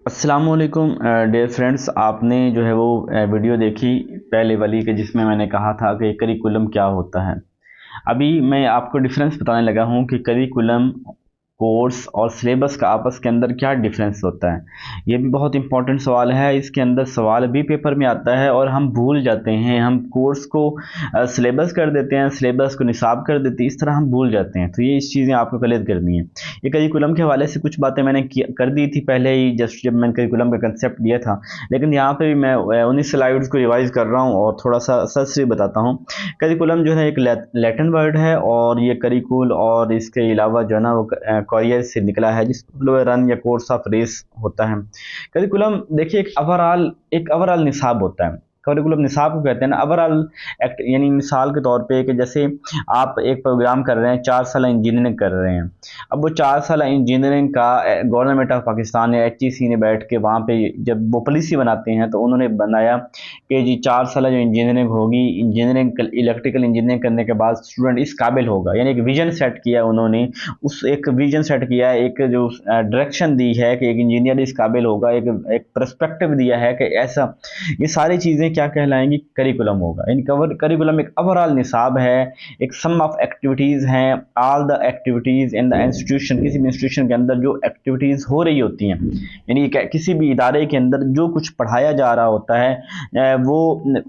अस्सलामुअलैकुम dear friends. आपने जो है वो वीडियो देखी पहले वाली के जिसमें मैंने कहा था कि करिकुलम क्या होता है। अभी मैं आपको डिफरेंस बताने लगा हूँ कि करिकुलम, कोर्स और सिलेबस का आपस के अंदर क्या डिफरेंस होता है। ये भी बहुत इंपॉर्टेंट सवाल है। इसके अंदर सवाल भी पेपर में आता है और हम भूल जाते हैं। हम कोर्स को सिलेबस कर देते हैं, सिलेबस को निसाब कर देते हैं, इस तरह हम भूल जाते हैं। तो ये इस चीज़ें आपको क्लियर करनी है। ये करिकुलम के हवाले से कुछ बातें मैंने कर दी थी पहले ही, जस्ट जब मैंने करिकुलम का कंसेप्ट दिया था। लेकिन यहाँ पे भी मैं उन्हीं स्लाइड्स को रिवाइज कर रहा हूँ और थोड़ा सा सर्च बताता हूँ। करिकुलम जो है एक लैटिन वर्ड है और ये करिकुल और इसके अलावा जो है ना वो कॉरियर से निकला है, जिसका मतलब रन या कोर्स ऑफ रेस होता है। करिकुलम देखिए एक ओवरऑल निसाब होता है। करिकुलम निसाब को कहते हैं ना, ओवरऑल एक्ट, यानी मिसाल के तौर पे कि जैसे आप एक प्रोग्राम कर रहे हैं, 4 साल इंजीनियरिंग कर रहे हैं। अब वो 4 साल इंजीनियरिंग का गवर्नमेंट ऑफ पाकिस्तान या HEC ने बैठ के वहाँ पे जब वो पॉलिसी बनाते हैं तो उन्होंने बनाया कि जी 4 साल जो इंजीनियरिंग होगी, इंजीनियरिंग इलेक्ट्रिकल इंजीनियरिंग करने के बाद स्टूडेंट इस काबिल होगा। यानी एक विजन सेट किया उन्होंने, उस एक विजन सेट किया है, एक जो डायरेक्शन दी है कि एक इंजीनियर इस काबिल होगा, एक एक पर्सपेक्टिव दिया है कि ऐसा। ये सारी चीज़ें क्या कहलाएंगी? करिकुलम होगा। इन करिकुलम एक ओवरऑल निसाब है, एक सम ऑफ एक्टिविटीज़ हैं, all the activities in the institution. किसी भी इंस्टीट्यूशन के अंदर जो एक्टिविटीज़ हो रही होती हैं, यानी किसी भी इदारे के अंदर जो कुछ पढ़ाया जा रहा होता है, वो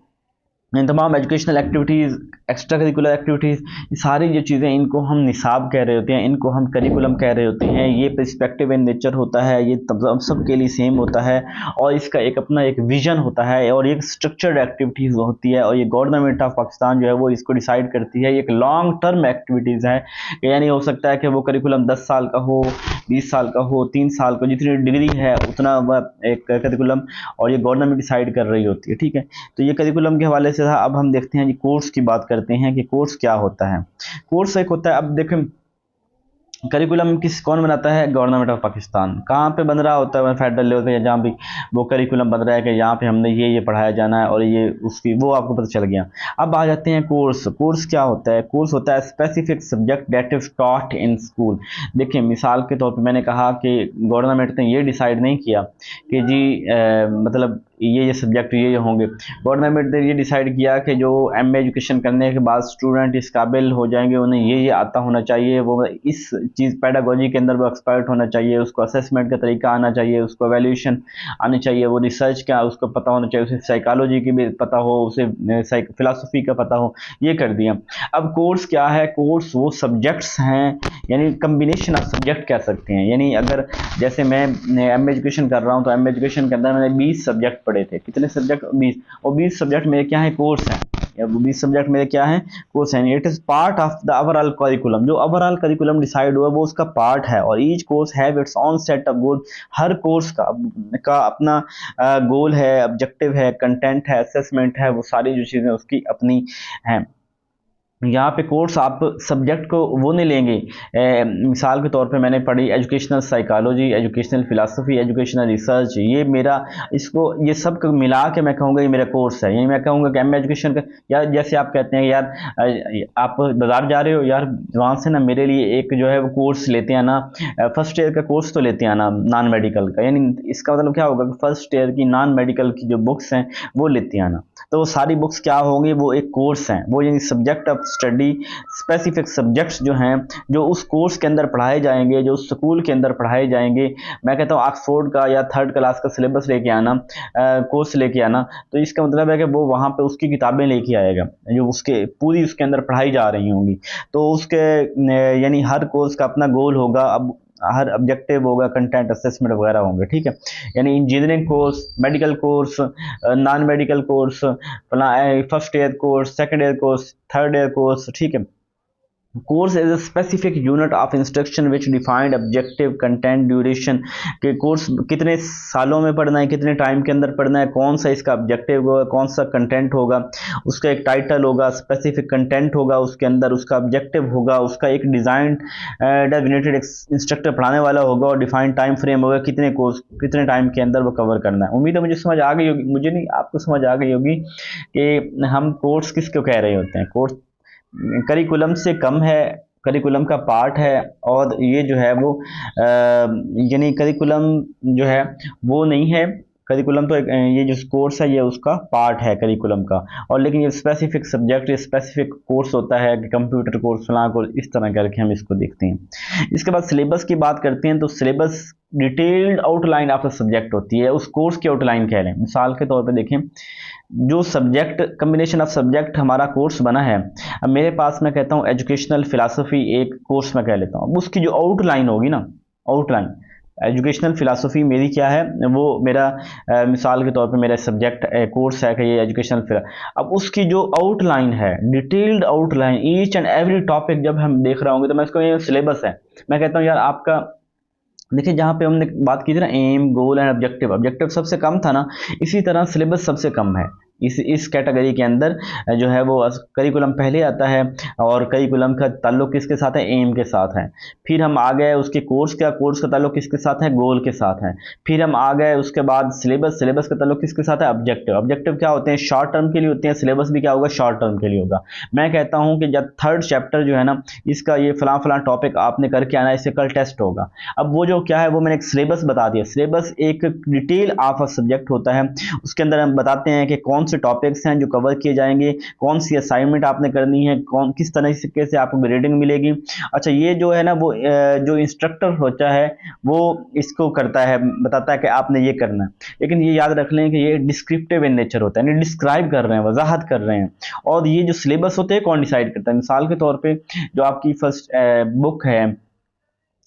इन तमाम educational activities, extra curricular activities, ये सारी जो चीज़ें, इनको हम निसाब कह रहे होते हैं, इनको हम करिकुलम कह रहे होते हैं। ये पर्सपेक्टिव इन नेचर होता है, ये तब सबके लिए सेम होता है और इसका एक अपना एक विजन होता है और एक स्ट्रक्चर्ड एक्टिविटीज़ होती है। और ये गवर्नमेंट ऑफ पाकिस्तान जो है वो इसको डिसाइड करती है। ये एक लॉन्ग टर्म एक्टिविटीज़ है, यानी हो सकता है कि वो करिकुलम 10 साल का हो, 20 साल का हो, 3 साल का, जितनी डिग्री है उतना वह एक करिकुलम, और ये गवर्नमेंट डिसाइड कर रही होती है। ठीक है, तो ये करिकुलम के हवाले से था। अब हम देखते हैं जी कोर्स की बात करते हैं कि कोर्स क्या होता है। कोर्स एक होता है, अब देखें करिकुलम कौन बनाता है? Government of Pakistan. कहाँ पे बन रहा होता है? फेडरल लेवल पे, जहाँ भी वो करिकुलम बन रहा है कि यहाँ पे हमने ये पढ़ाया जाना है और ये उसकी वो आपको पता चल गया। अब आ जाते हैं कोर्स। कोर्स क्या होता है? कोर्स होता है specific subject that is taught in school. देखिए मिसाल के तौर पे मैंने कहा कि गवर्नमेंट ने ये डिसाइड नहीं किया कि जी मतलब ये सब्जेक्ट ये होंगे। गवर्नमेंट ने ये डिसाइड किया कि जो MA एजुकेशन करने के बाद स्टूडेंट इस काबिल हो जाएंगे, उन्हें ये आता होना चाहिए, वो इस चीज़ पेडागोजी के अंदर वो एक्सपर्ट होना चाहिए, उसको असेसमेंट का तरीका आना चाहिए, उसको वैल्यूएशन आनी चाहिए, वो रिसर्च क्या उसको पता होना चाहिए, उसे साइकोलॉजी की भी पता हो, उसे फिलासफी का पता हो। ये कर दिया। अब कोर्स क्या है? कोर्स वो सब्जेक्ट्स हैं, यानी कम्बिनेशन ऑफ सब्जेक्ट कह सकते हैं। यानी अगर जैसे मैं MA एजुकेशन कर रहा हूँ तो MA एजुकेशन के अंदर मैंने 20 सब्जेक्ट पढ़े थे। कितने सब्जेक्ट? 20। और 20 सब्जेक्ट मेरे क्या है? कोर्स हैं। या 20 सब्जेक्ट मेरे क्या है? कोर्स हैं। It is part of the overall curriculum. जो ओवरऑल करिकुलम डिसाइड हुआ वो उसका पार्ट है और each course have it's on set of goal. Her course का अपना गोल है, ऑब्जेक्टिव है, कंटेंट है, असेसमेंट है, वो सारी जो चीज़ें उसकी अपनी हैं। यहाँ पे कोर्स आप सब्जेक्ट को वो नहीं लेंगे। मिसाल के तौर पे मैंने पढ़ी educational psychology, educational philosophy, educational research, ये मेरा इसको ये सब को मिला के मैं कहूँगा ये मेरा कोर्स है। यानी मैं कहूँगा कि MA एजुकेशन का, यार जैसे आप कहते हैं यार आप बाज़ार जा रहे हो यार, वहाँ से ना मेरे लिए एक जो है वो कोर्स लेते हैं ना, फर्स्ट ईयर का कोर्स तो लेते हैं ना नॉन मेडिकल का। यानी इसका मतलब क्या होगा कि फर्स्ट ईयर की नॉन मेडिकल की जो बुक्स हैं वो लेते हैं ना, तो वो सारी बुक्स क्या होंगी? वो एक कोर्स हैं। वो यानी subject of study, specific subjects जो हैं, जो उस कोर्स के अंदर पढ़ाए जाएंगे, जो उस स्कूल के अंदर पढ़ाए जाएंगे। मैं कहता हूँ ऑक्सफोर्ड का या 3rd क्लास का सिलेबस लेके आना, कोर्स लेके आना, तो इसका मतलब है कि वो वहाँ पे उसकी किताबें लेके आएगा जो उसके पूरी उसके अंदर पढ़ाई जा रही होंगी। तो उसके यानी हर कोर्स का अपना गोल होगा, अब हर ऑब्जेक्टिव होगा, कंटेंट असेसमेंट वगैरह होंगे। ठीक है, यानी engineering course, medical course, non medical course, first year course, second year course, third year course. ठीक है, course is a specific unit of instruction which defined objective, content, duration. के course कितने सालों में पढ़ना है, कितने टाइम के अंदर पढ़ना है, कौन सा इसका ऑब्जेक्टिव होगा, कौन सा कंटेंट होगा, उसका एक टाइटल होगा, स्पेसिफिक कंटेंट होगा उसके अंदर, उसका ऑब्जेक्टिव होगा, उसका एक डिज़ाइन डेजिग्नेटेड इंस्ट्रक्टर पढ़ाने वाला होगा और डिफाइंड टाइम फ्रेम होगा, कितने कोर्स कितने टाइम के अंदर वो कवर करना है। उम्मीद है मुझे समझ आ गई होगी, मुझे नहीं आपको समझ आ गई होगी कि हम कोर्स किसको कह रहे होते हैं। कोर्स करिकुलम से कम है, करिकुलम का पार्ट है, और ये जो है वो यानी करिकुलम जो है वो नहीं है। करिकुलम तो ये जो कोर्स है ये उसका पार्ट है करिकुलम का, और लेकिन ये स्पेसिफिक सब्जेक्ट, स्पेसिफिक कोर्स होता है कि कंप्यूटर कोर्स, फलां कोर्स, इस तरह करके हम इसको देखते हैं। इसके बाद सिलेबस की बात करते हैं, तो syllabus detailed outline of the subject होती है, उस कोर्स की आउटलाइन कह लें। मिसाल के तौर पे देखें, जो सब्जेक्ट कम्बिनेशन ऑफ सब्जेक्ट हमारा कोर्स बना है, अब मेरे पास मैं कहता हूँ एजुकेशनल फिलासफी एक कोर्स में कह लेता हूँ, अब उसकी जो आउटलाइन होगी ना, आउटलाइन एजुकेशनल फिलासफी मेरी क्या है, वो मेरा मिसाल के तौर पे मेरा सब्जेक्ट कोर्स है कि ये एजुकेशनल फिला, अब उसकी जो आउटलाइन है, detailed outline, each and every topic जब हम देख रहे होंगे, तो मैं इसको, ये सिलेबस है, मैं कहता हूँ यार आपका देखिए, जहाँ पे हमने बात की थी ना aim, goal and objective, objective सबसे कम था ना, इसी तरह सिलेबस सबसे कम है इस कैटेगरी के अंदर। जो है वो करिकुलम पहले आता है, और करिकुलम का ताल्लुक किसके साथ है, एम के साथ है। फिर हम आ गए उसके कोर्स का, कोर्स का ताल्लुक किसके साथ है, गोल के साथ है। फिर हम आ गए उसके बाद सिलेबस, सिलेबस का ताल्लुक किसके साथ है, ऑब्जेक्टिव। ऑब्जेक्टिव क्या होते हैं, शॉर्ट टर्म के लिए होते हैं, सिलेबस भी क्या होगा, शॉर्ट टर्म के लिए होगा। मैं कहता हूँ कि जब थर्ड चैप्टर जो है ना, इसका ये फलां फलां टॉपिक आपने करके आना, इससे कल टेस्ट होगा। अब वो जो क्या है, वो मैंने एक सिलेबस बता दिया। सिलेबस एक डिटेल ऑफ अ सब्जेक्ट होता है, उसके अंदर हम बताते हैं कि कौन से टॉपिक्स हैं जो कवर किए जाएंगे, कौन सी असाइनमेंट आपने करनी है, कौन किस तरह से आपको ग्रेडिंग मिलेगी। अच्छा, ये जो है ना वो जो इंस्ट्रक्टर होता है वो इसको करता है, बताता है कि आपने ये करना है, लेकिन ये याद रख लें कि ये डिस्क्रिप्टिव इन नेचर होता है, डिस्क्राइब कर रहे हैं, वजाहत कर रहे हैं। और ये जो सिलेबस होते हैं कौन डिसाइड करता है, मिसाल के तौर पे जो आपकी फर्स्ट बुक है,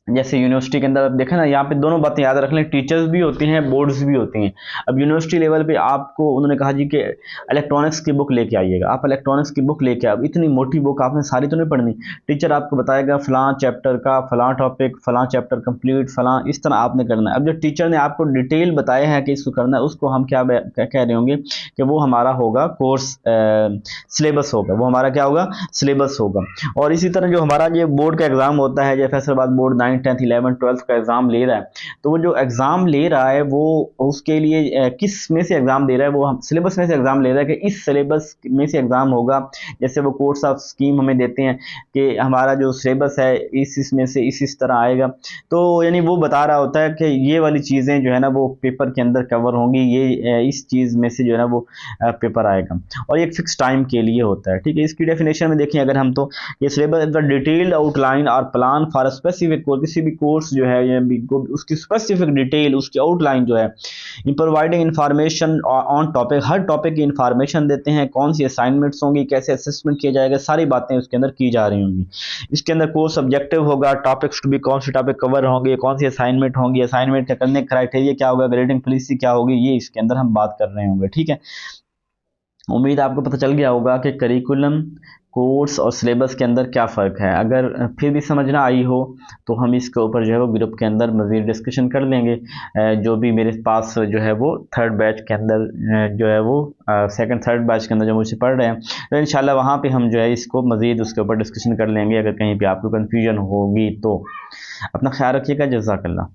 जैसे यूनिवर्सिटी के अंदर आप देखें ना, यहाँ पे दोनों बातें याद रख लें, टीचर्स भी होती हैं, बोर्ड्स भी होती हैं। अब यूनिवर्सिटी लेवल पे आपको उन्होंने कहा जी कि इलेक्ट्रॉनिक्स की बुक लेके आइएगा, आप इलेक्ट्रॉनिक्स की बुक लेके, अब इतनी मोटी बुक आपने सारी तो नहीं पढ़नी, टीचर आपको बताएगा फलां चैप्टर का फलां टॉपिक, फलां चैप्टर कंप्लीट, फलां, इस तरह आपने करना है। अब जो टीचर ने आपको डिटेल बताया है कि इसको करना है, उसको हम क्या कह रहे होंगे कि वो हमारा होगा कोर्स सिलेबस होगा, वो हमारा क्या होगा, सिलेबस होगा। और इसी तरह जो हमारा ये बोर्ड का एग्जाम होता है, जैसे फैसलाबाद बोर्ड 9, 10, 11, 12 का एग्जाम ले रहा है, तो वो जो एग्जाम ले रहा है वो उसके लिए किस में से एग्जाम दे रहा है, वो हम सिलेबस में से एग्जाम ले रहा है कि इस सिलेबस में से एग्जाम होगा। जैसे वो कोर्स ऑफ स्कीम हमें देते हैं कि हमारा जो सिलेबस है इसमें से इस तरह आएगा, तो यानी वो बता रहा होता है कि ये वाली चीज़ें जो है ना वो पेपर के अंदर कवर होंगी, ये इस चीज़ में से जो है ना वो पेपर आएगा, और एक फिक्स टाइम के लिए होता है। ठीक है, इसकी डेफिनेशन में देखें अगर हम, तो ये सिलेबस द डिटेल्ड आउटलाइन और प्लान फॉर स्पेसिफिक कोर्स, किसी भी कोर्स जो है ये उसकी स्पेसिफिक डिटेल, उसकी आउटलाइन जो है, in providing information on topic, her topic की इंफॉर्मेशन देते हैं, कौन सी असाइनमेंट्स होंगी, कैसे असेसमेंट किया जाएगा, सारी बातें उसके अंदर की जा रही होंगी। इसके अंदर कोर्स ऑब्जेक्टिव होगा, टॉपिक्स टू बी, कौन से टॉपिक कवर होंगे, कौन सी असाइनमेंट होंगी, असाइनमेंट करने का क्राइटेरिया क्या होगा, ग्रेडिंग पॉलिसी क्या होगी, ये इसके अंदर हम बात कर रहे होंगे। ठीक है, उम्मीद आपको पता चल गया होगा कि करिकुलम, कोर्स और सिलेबस के अंदर क्या फ़र्क है। अगर फिर भी समझ ना आई हो तो हम इसके ऊपर जो है वो ग्रुप के अंदर मज़ीद डिस्कशन कर लेंगे। जो भी मेरे पास जो है वो थर्ड बैच के अंदर जो है वो सेकंड थर्ड बैच के अंदर जो मुझे पढ़ रहे हैं, तो इंशाल्लाह वहाँ पे हम जो है इसको मज़ीद उसके ऊपर डिस्कशन कर लेंगे। अगर कहीं पे आपको कन्फ्यूजन होगी तो अपना ख्याल रखिएगा। जज़ाकल्लाह।